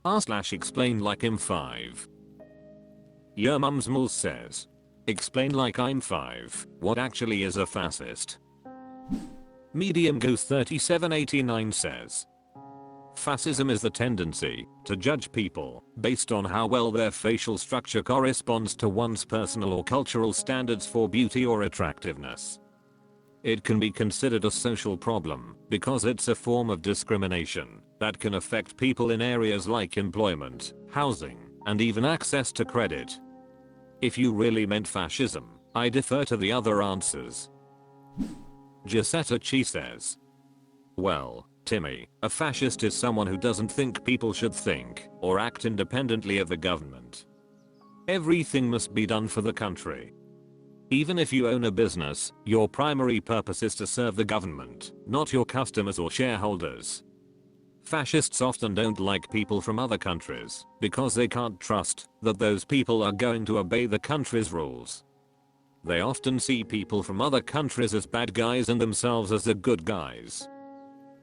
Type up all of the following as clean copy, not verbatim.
r/explainlikeimfive. Your mum's mull says. Explain like I'm 5. What actually is a fascist? Medium Goose 3789 says. Fascism is the tendency to judge people based on how well their facial structure corresponds to one's personal or cultural standards for beauty or attractiveness. It can be considered a social problem because it's a form of discrimination that can affect people in areas like employment, housing, and even access to credit. If you really meant fascism, I defer to the other answers. Giuseppe Chi says. Well, Timmy, a fascist is someone who doesn't think people should think or act independently of the government. Everything must be done for the country. Even if you own a business, your primary purpose is to serve the government, not your customers or shareholders. Fascists often don't like people from other countries because they can't trust that those people are going to obey the country's rules. They often see people from other countries as bad guys and themselves as the good guys.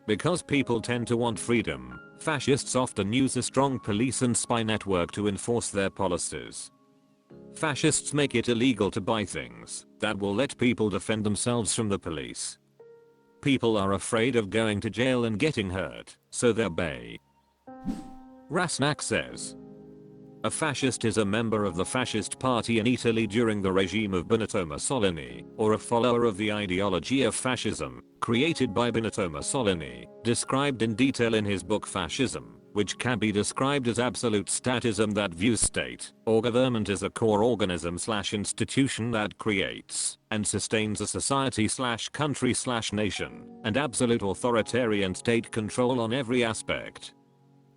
Because people tend to want freedom, fascists often use a strong police and spy network to enforce their policies. Fascists make it illegal to buy things that will let people defend themselves from the police. People are afraid of going to jail and getting hurt, so they obey. Rasnak says. A fascist is a member of the fascist party in Italy during the regime of Benito Mussolini, or a follower of the ideology of fascism, created by Benito Mussolini, described in detail in his book Fascism, which can be described as absolute statism that views state or government as a core organism/institution that creates and sustains a society/country/nation, and absolute authoritarian state control on every aspect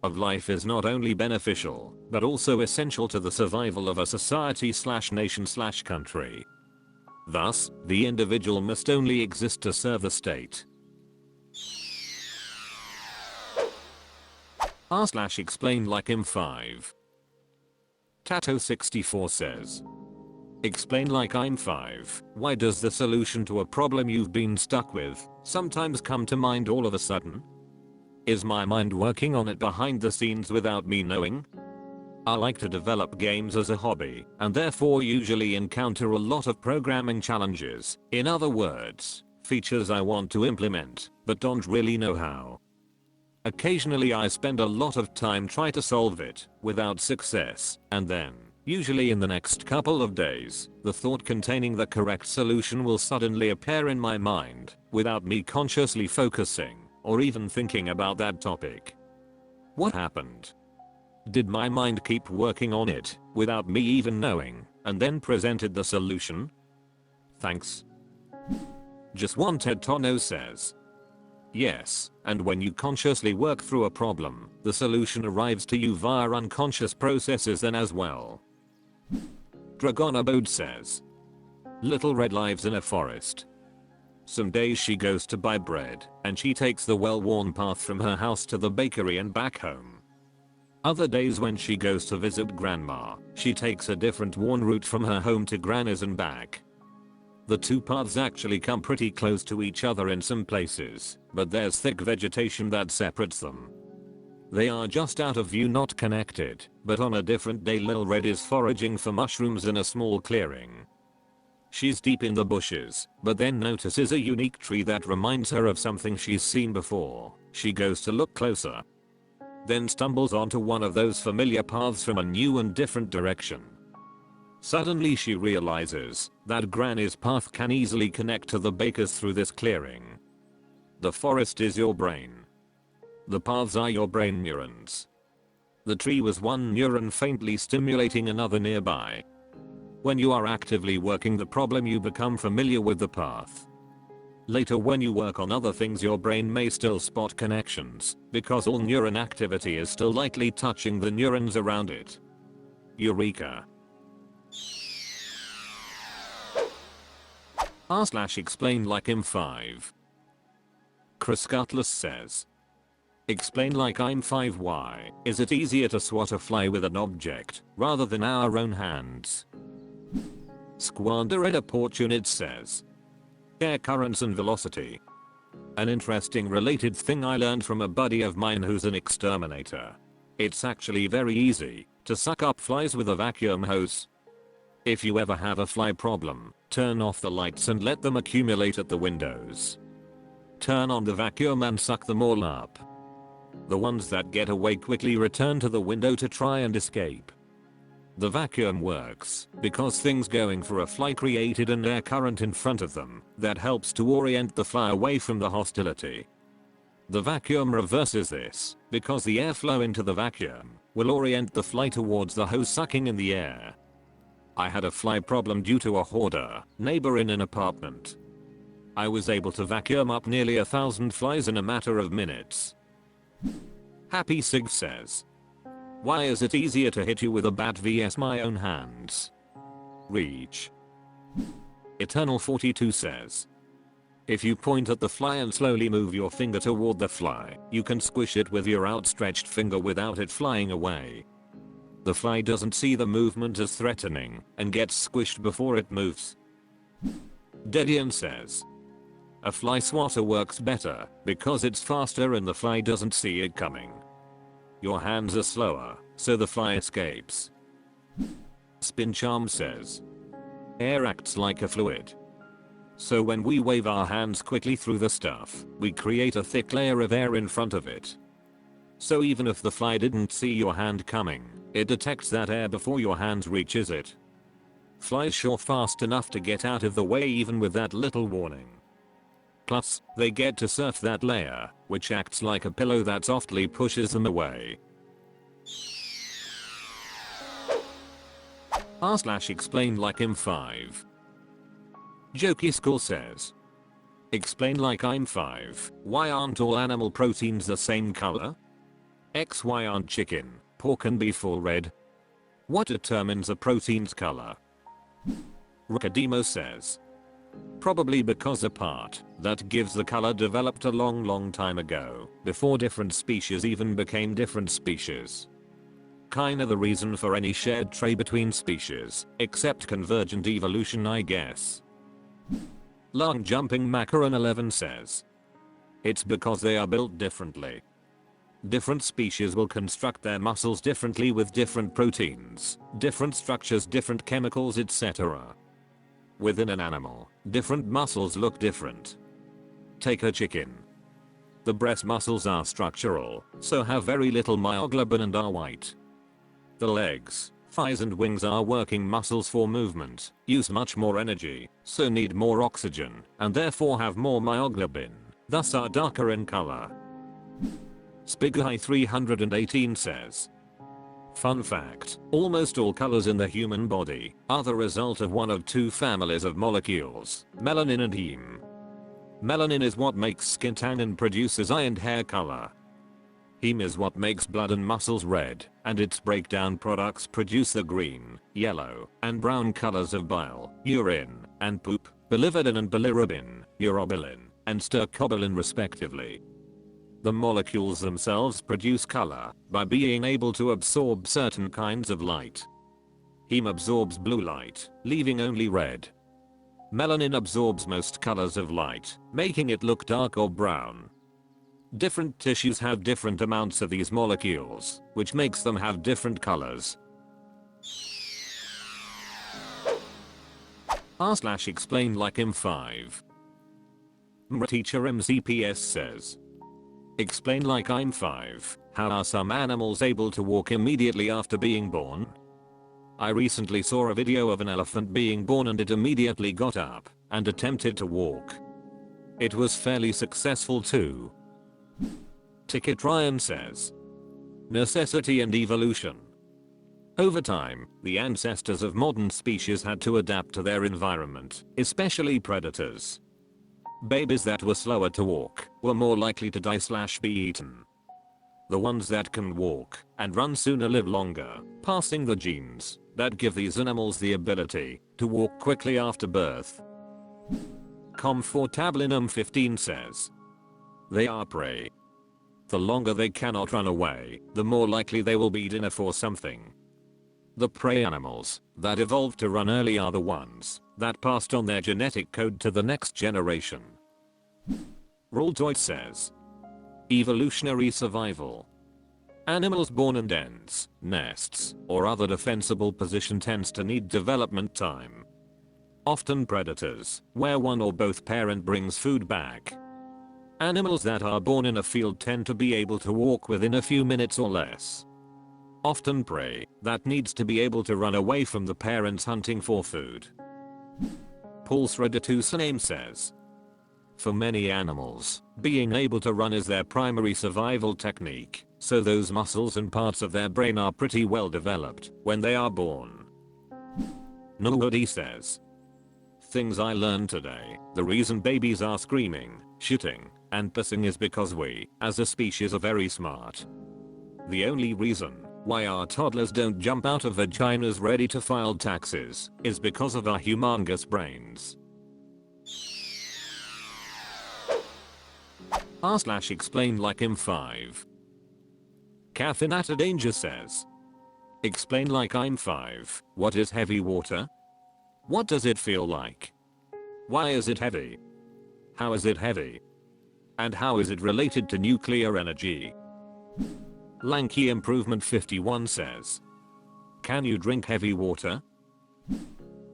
of life is not only beneficial, but also essential to the survival of a society/nation/country. Thus, the individual must only exist to serve the state. r/explainlikeimfive. Tato64 says. Explain like I'm 5. Why does the solution to a problem you've been stuck with sometimes come to mind all of a sudden? Is my mind working on it behind the scenes without me knowing? I like to develop games as a hobby and therefore usually encounter a lot of programming challenges. In other words, features I want to implement but don't really know how. Occasionally I spend a lot of time trying to solve it without success, and then, usually in the next couple of days, the thought containing the correct solution will suddenly appear in my mind without me consciously focusing or even thinking about that topic. What happened? Did my mind keep working on it without me even knowing and then presented the solution? Thanks. Just Wanted Tono says. Yes, and when you consciously work through a problem, the solution arrives to you via unconscious processes then as well. Dragon Abode says. Little Red lives in a forest. Some days she goes to buy bread, and she takes the well-worn path from her house to the bakery and back home. Other days when she goes to visit grandma, she takes a different worn route from her home to granny's and back. The two paths actually come pretty close to each other in some places, but there's thick vegetation that separates them. They are just out of view, not connected, but on a different day Lil Red is foraging for mushrooms in a small clearing. She's deep in the bushes, but then notices a unique tree that reminds her of something she's seen before. She goes to look closer, then stumbles onto one of those familiar paths from a new and different direction. Suddenly she realizes that Granny's path can easily connect to the baker's through this clearing. The forest is your brain. The paths are your brain neurons. The tree was one neuron faintly stimulating another nearby. When you are actively working the problem, you become familiar with the path. Later, when you work on other things, your brain may still spot connections because all neuron activity is still lightly touching the neurons around it. Eureka. r/explainlikeimfive. Chris Cutlass says. Explain like I'm 5. Why is it easier to swat a fly with an object rather than our own hands? Squandered Opportunity says. Air currents and velocity. An interesting related thing I learned from a buddy of mine who's an exterminator. It's actually very easy to suck up flies with a vacuum hose. If you ever have a fly problem, turn off the lights and let them accumulate at the windows. Turn on the vacuum and suck them all up. The ones that get away quickly return to the window to try and escape. The vacuum works because things going for a fly created an air current in front of them that helps to orient the fly away from the hostility. The vacuum reverses this because the airflow into the vacuum will orient the fly towards the hose sucking in the air. I had a fly problem due to a hoarder neighbor in an apartment. I was able to vacuum up nearly 1,000 flies in a matter of minutes. Happy Sig says, why is it easier to hit you with a bat vs my own hands? Reach. Eternal 42 says, if you point at the fly and slowly move your finger toward the fly, you can squish it with your outstretched finger without it flying away. The fly doesn't see the movement as threatening and gets squished before it moves. Dedian says, a fly swatter works better because it's faster and the fly doesn't see it coming. Your hands are slower, so the fly escapes. Spin Charm says, air acts like a fluid. So when we wave our hands quickly through the stuff, we create a thick layer of air in front of it. So even if the fly didn't see your hand coming, it detects that air before your hand reaches it. Flies sure fast enough to get out of the way even with that little warning. Plus, they get to surf that layer, which acts like a pillow that softly pushes them away. r/explainlikeimfive. Jokey School says, explain like I'm 5, why aren't all animal proteins the same color? X why aren't chicken, pork and beef all red? What determines a protein's color? Ricademo says, probably because a part that gives the color developed a long time ago, before different species even became different species. Kinda the reason for any shared trait between species, except convergent evolution I guess. Long Jumping Macaron 11 says, it's because they are built differently. Different species will construct their muscles differently with different proteins, different structures, different chemicals, etc. Within an animal, different muscles look different. Take a chicken. The breast muscles are structural, so have very little myoglobin and are white. The legs, thighs and wings are working muscles for movement, use much more energy, so need more oxygen, and therefore have more myoglobin, thus are darker in color. Spiguy 318 says, fun fact, almost all colors in the human body are the result of one of two families of molecules, melanin and heme. Melanin is what makes skin tan and produces eye and hair color. Heme is what makes blood and muscles red, and its breakdown products produce the green, yellow, and brown colors of bile, urine, and poop, biliverdin and bilirubin, urobilin, and stercobilin respectively. The molecules themselves produce color by being able to absorb certain kinds of light. Heme absorbs blue light, leaving only red. Melanin absorbs most colors of light, making it look dark or brown. Different tissues have different amounts of these molecules, which makes them have different colors. r/explainlikeimfive. Teacher MCPS says, explain like I'm 5, how are some animals able to walk immediately after being born? I recently saw a video of an elephant being born and it immediately got up and attempted to walk. It was fairly successful too. Ticket Ryan says, necessity and evolution. Over time, the ancestors of modern species had to adapt to their environment, especially predators. Babies that were slower to walk were more likely to die/be eaten. The ones that can walk and run sooner live longer, passing the genes that give these animals the ability to walk quickly after birth. Comfortablinum 15 says, they are prey. The longer they cannot run away, the more likely they will be dinner for something. The prey animals that evolved to run early are the ones that passed on their genetic code to the next generation. Roltoid says, evolutionary survival. Animals born in dens, nests, or other defensible position tends to need development time. Often predators, where one or both parent brings food back. Animals that are born in a field tend to be able to walk within a few minutes or less. Often prey that needs to be able to run away from the parents hunting for food. Paul's Redditusaname says, for many animals, being able to run is their primary survival technique, so those muscles and parts of their brain are pretty well developed when they are born. Nobody says, things I learned today, the reason babies are screaming, shitting, and pissing is because we, as a species, are very smart. The only reason why our toddlers don't jump out of vaginas ready to file taxes is because of our humongous brains. r/explainlikeimfive. Caffeinata Danger says, explainlikeimfive, what is heavy water? What does it feel like? Why is it heavy? How is it heavy? And how is it related to nuclear energy? Lanky Improvement 51 says, can you drink heavy water?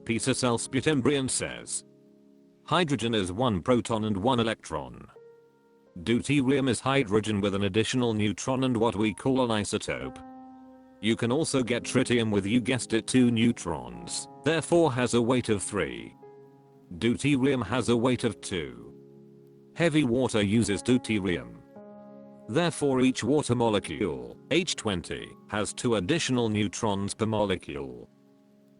Peter Selsputembrian says, hydrogen is 1 proton and 1 electron. Deuterium is hydrogen with an additional neutron and what we call an isotope. You can also get tritium with, you guessed it, 2 neutrons, therefore has a weight of 3. Deuterium has a weight of 2. Heavy water uses deuterium. Therefore each water molecule, H20, has 2 additional neutrons per molecule.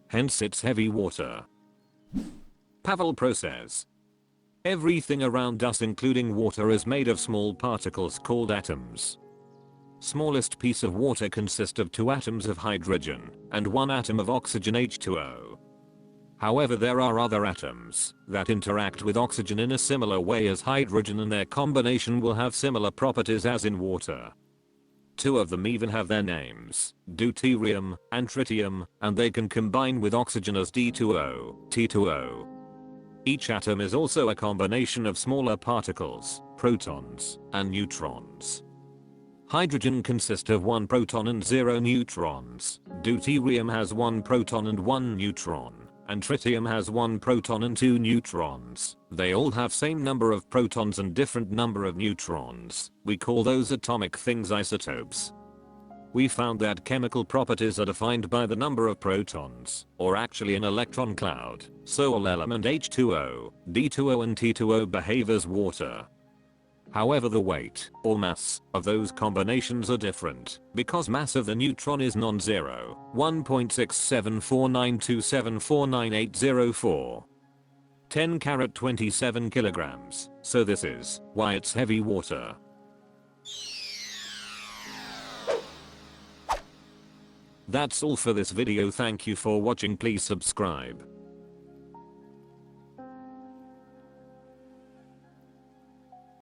Hence it's heavy water. Pavel Pro says, everything around us including water is made of small particles called atoms. Smallest piece of water consists of 2 atoms of hydrogen and 1 atom of oxygen, H2O. However, there are other atoms that interact with oxygen in a similar way as hydrogen, and their combination will have similar properties as in water. 2 of them even have their names, deuterium and tritium, and they can combine with oxygen as D2O, T2O. Each atom is also a combination of smaller particles, protons, and neutrons. Hydrogen consists of 1 proton and 0 neutrons, deuterium has 1 proton and 1 neutron, and tritium has 1 proton and 2 neutrons. They all have same number of protons and different number of neutrons. We call those atomic things isotopes. We found that chemical properties are defined by the number of protons, or actually an electron cloud, so all element H2O, D2O and T2O behave as water. However, the weight, or mass, of those combinations are different, because mass of the neutron is non-zero, 1.674927498004. 10·27 kilograms, so this is why it's heavy water. That's all for this video. Thank you for watching. Please subscribe.